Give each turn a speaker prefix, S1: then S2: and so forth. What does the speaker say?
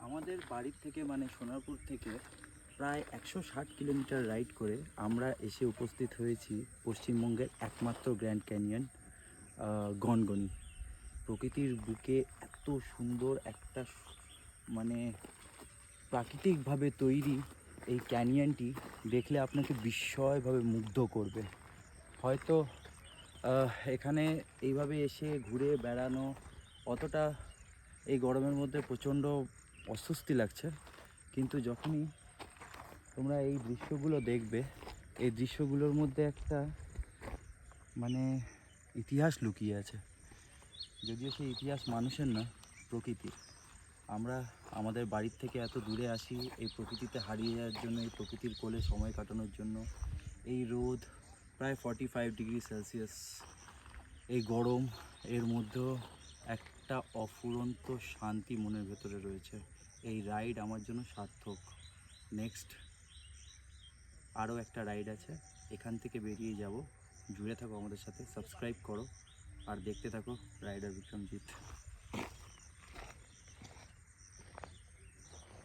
S1: আমাদের বাড়ির থেকে মানে সোনারপুর থেকে প্রায় 160 কিলোমিটার রাইড করে আমরা এসে উপস্থিত হয়েছি পশ্চিমবঙ্গের একমাত্র গ্র্যান্ড ক্যানিয়ন গনগনি। প্রকৃতির বুকে এত সুন্দর একটা মানে প্রাকৃতিকভাবে তৈরি এই ক্যানিয়নটি দেখলে আপনাকে বিস্ময়ভাবে মুগ্ধ করবে। হয়তো এখানে এইভাবে এসে ঘুরে বেড়ানো অতটা এই গরমের মধ্যে প্রচণ্ড অস্বস্তি লাগছে, কিন্তু যখনই তোমরা এই দৃশ্যগুলো দেখবে, এই দৃশ্যগুলোর মধ্যে একটা মানে ইতিহাস লুকিয়ে আছে। যদিও সেই ইতিহাস মানুষের না, প্রকৃতির। আমরা আমাদের বাড়ির থেকে এত দূরে আসি এই প্রকৃতিতে হারিয়ে যাওয়ার জন্য, এই প্রকৃতির কোলে সময় কাটানোর জন্য। এই রোদ প্রায় 45 ডিগ্রি সেলসিয়াস, এই গরম, এর মধ্যেও একটা অফুরন্ত শান্তি মনের ভেতরে রয়েছে। এই রাইড আমার জন্য সার্থক। নেক্সট আরও একটা রাইড আছে, এখান থেকে বেরিয়ে যাব। জুড়ে থাকো আমাদের সাথে, সাবস্ক্রাইব করো আর দেখতে থাকো রাইডার বিক্রমজিৎ।